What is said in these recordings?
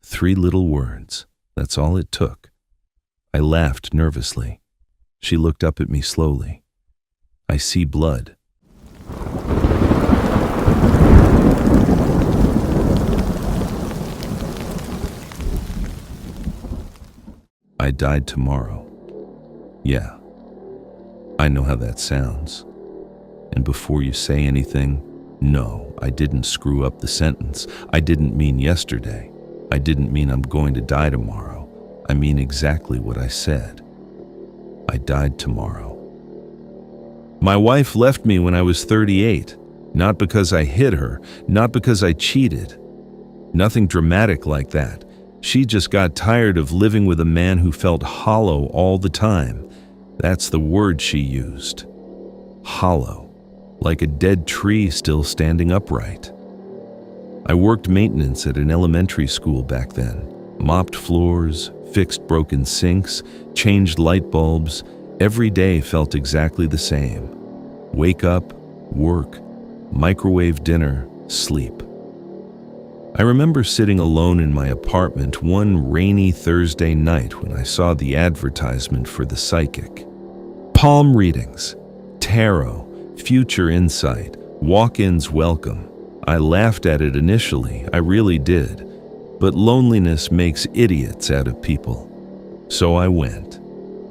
3 little words. That's all it took. I laughed nervously. She looked up at me slowly. I see blood. I died tomorrow. Yeah, I know how that sounds. And before you say anything, no, I didn't screw up the sentence. I didn't mean yesterday. I didn't mean I'm going to die tomorrow. I mean exactly what I said. I died tomorrow. My wife left me when I was 38, not because I hit her, not because I cheated. Nothing dramatic like that. She just got tired of living with a man who felt hollow all the time. That's the word she used. Hollow, like a dead tree still standing upright. I worked maintenance at an elementary school back then, mopped floors, fixed broken sinks, changed light bulbs. Every day felt exactly the same. Wake up, work, microwave dinner, sleep. I remember sitting alone in my apartment one rainy Thursday night when I saw the advertisement for the psychic. Palm readings, tarot, future insight, walk-ins welcome. I laughed at it initially, I really did. But loneliness makes idiots out of people. So I went.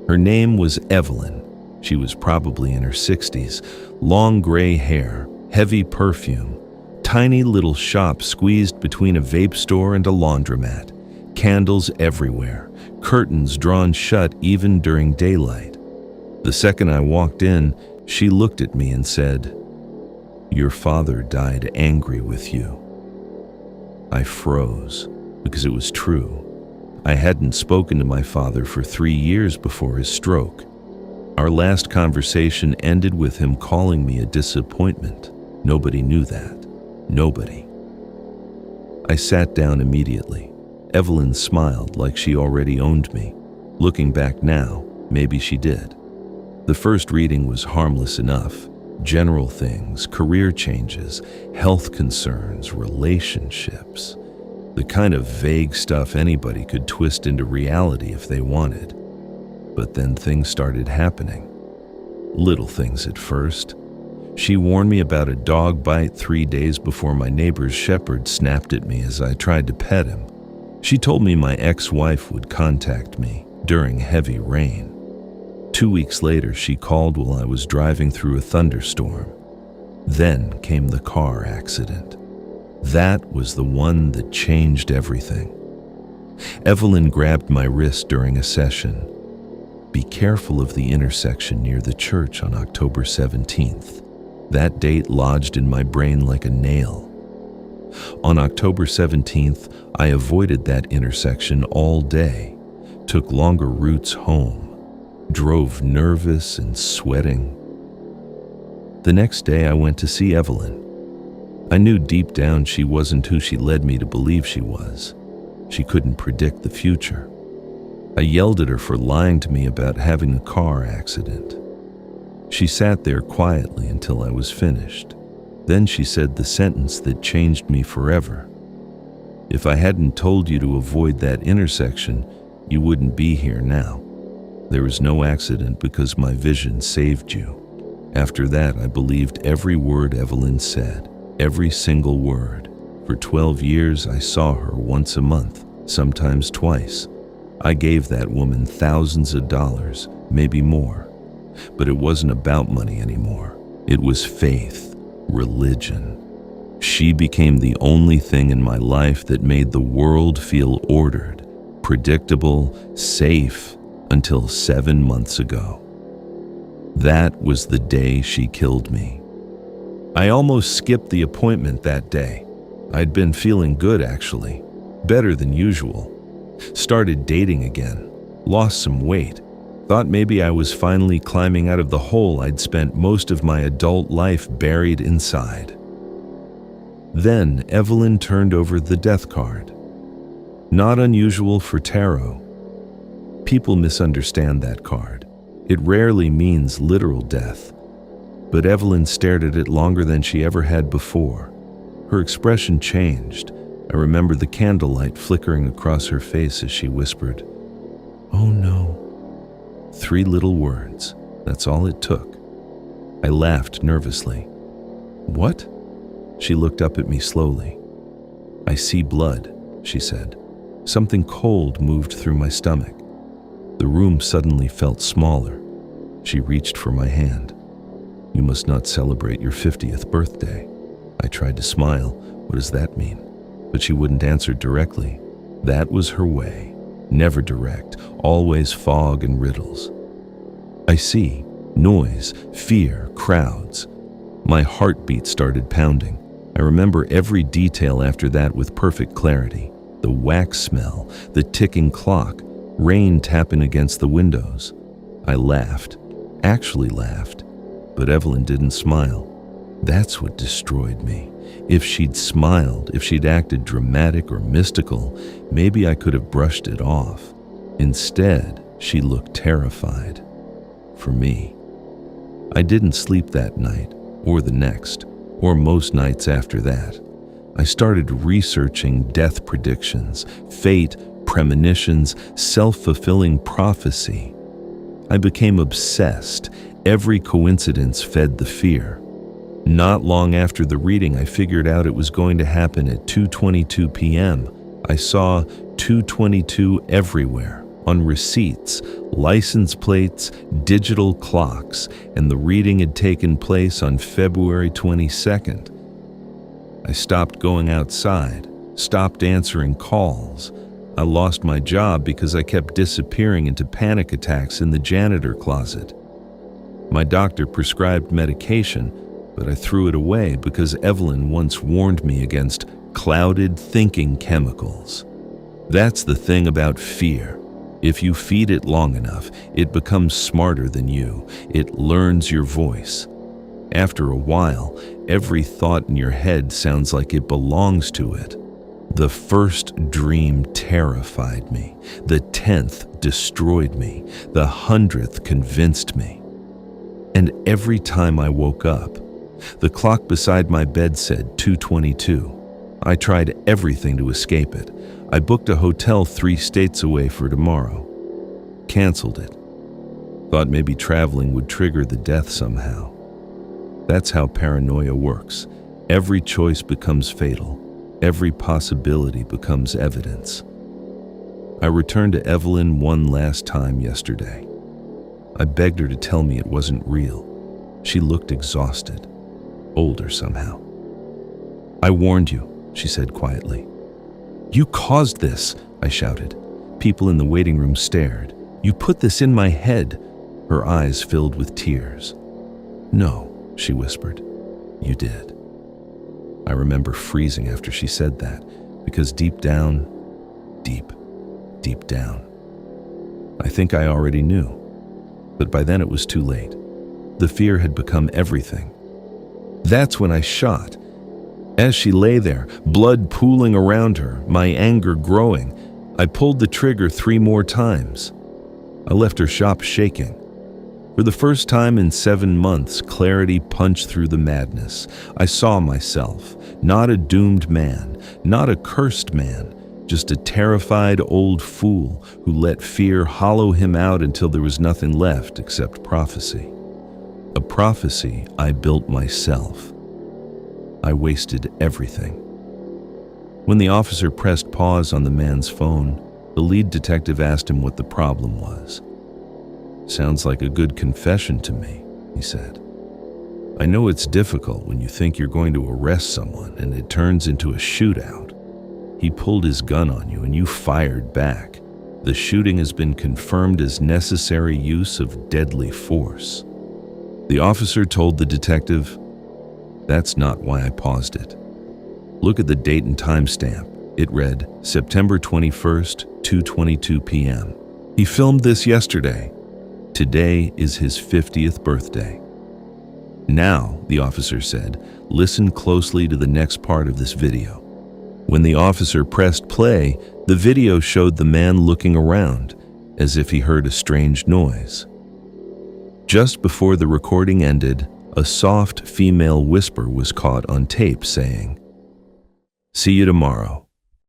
Her name was Evelyn. She was probably in her 60s, long gray hair, heavy perfume, tiny little shop squeezed between a vape store and a laundromat, candles everywhere, curtains drawn shut even during daylight. The second I walked in, she looked at me and said, "Your father died angry with you." I froze, because it was true. I hadn't spoken to my father for 3 years before his stroke. Our last conversation ended with him calling me a disappointment. Nobody knew that. Nobody. I sat down immediately. Evelyn smiled like she already owned me. Looking back now, maybe she did. The first reading was harmless enough. General things, career changes, health concerns, relationships. The kind of vague stuff anybody could twist into reality if they wanted. But then things started happening. Little things at first. She warned me about a dog bite 3 days before my neighbor's shepherd snapped at me as I tried to pet him. She told me my ex-wife would contact me during heavy rain. 2 weeks later, she called while I was driving through a thunderstorm. Then came the car accident. That was the one that changed everything. Evelyn grabbed my wrist during a session. Be careful of the intersection near the church on October 17th. That date lodged in my brain like a nail. On October 17th, I avoided that intersection all day, took longer routes home, drove nervous and sweating. The next day I went to see Evelyn. I knew deep down she wasn't who she led me to believe she was. She couldn't predict the future. I yelled at her for lying to me about having a car accident. She sat there quietly until I was finished. Then she said the sentence that changed me forever. If I hadn't told you to avoid that intersection, you wouldn't be here now. There was no accident because my vision saved you. After that, I believed every word Evelyn said, every single word. For 12 years, I saw her once a month, sometimes twice. I gave that woman thousands of dollars, maybe more. But it wasn't about money anymore. It was faith, religion. She became the only thing in my life that made the world feel ordered, predictable, safe, until 7 months ago. That was the day she killed me. I almost skipped the appointment that day. I'd been feeling good, actually, better than usual. Started dating again, lost some weight, thought maybe I was finally climbing out of the hole I'd spent most of my adult life buried inside. Then Evelyn turned over the death card. Not unusual for tarot. People misunderstand that card. It rarely means literal death. But Evelyn stared at it longer than she ever had before. Her expression changed, I remember the candlelight flickering across her face as she whispered, "Oh no." 3 little words, that's all it took. I laughed nervously. "What?" She looked up at me slowly. "I see blood," she said. Something cold moved through my stomach. The room suddenly felt smaller. She reached for my hand. "You must not celebrate your 50th birthday." I tried to smile. What does that mean? But she wouldn't answer directly. That was her way. Never direct, always fog and riddles. "I see. Noise, fear, crowds." My heartbeat started pounding. I remember every detail after that with perfect clarity. The wax smell, the ticking clock, rain tapping against the windows. I laughed, actually laughed, but Evelyn didn't smile. That's what destroyed me. If she'd smiled, if she'd acted dramatic or mystical, maybe I could have brushed it off. Instead, she looked terrified. For me. I didn't sleep that night, or the next, or most nights after that. I started researching death predictions, fate, premonitions, self-fulfilling prophecy. I became obsessed. Every coincidence fed the fear. Not long after the reading, I figured out it was going to happen at 2:22 p.m. I saw 2:22 everywhere, on receipts, license plates, digital clocks, and the reading had taken place on February 22nd. I stopped going outside, stopped answering calls. I lost my job because I kept disappearing into panic attacks in the janitor closet. My doctor prescribed medication, but I threw it away because Evelyn once warned me against clouded thinking chemicals. That's the thing about fear. If you feed it long enough, it becomes smarter than you. It learns your voice. After a while, every thought in your head sounds like it belongs to it. The first dream terrified me. The 10th destroyed me. The 100th convinced me. And every time I woke up, the clock beside my bed said 2:22. I tried everything to escape it. I booked a hotel 3 states away for tomorrow. Canceled it. Thought maybe traveling would trigger the death somehow. That's how paranoia works. Every choice becomes fatal. Every possibility becomes evidence. I returned to Evelyn one last time yesterday. I begged her to tell me it wasn't real. She looked exhausted, older somehow. "I warned you," she said quietly. "You caused this," I shouted. People in the waiting room stared. "You put this in my head." Her eyes filled with tears. "No," she whispered. "You did." I remember freezing after she said that, because deep down, deep down, I think I already knew. But by then it was too late. The fear had become everything. That's when I shot. As she lay there, blood pooling around her, my anger growing, I pulled the trigger 3 more times. I left her shop shaking. For the first time in 7 months, clarity punched through the madness. I saw myself, not a doomed man, not a cursed man, just a terrified old fool who let fear hollow him out until there was nothing left except prophecy. A prophecy I built myself. I wasted everything. When the officer pressed pause on the man's phone, the lead detective asked him what the problem was. "Sounds like a good confession to me," he said. "I know it's difficult when you think you're going to arrest someone and it turns into a shootout. He pulled his gun on you and you fired back. The shooting has been confirmed as necessary use of deadly force." The officer told the detective, "That's not why I paused it. Look at the date and timestamp. It read September 21st, 2:22 p.m. He filmed this yesterday. Today is his 50th birthday." "Now," the officer said, "listen closely to the next part of this video." When the officer pressed play, the video showed the man looking around, as if he heard a strange noise. Just before the recording ended, a soft female whisper was caught on tape saying, "See you tomorrow.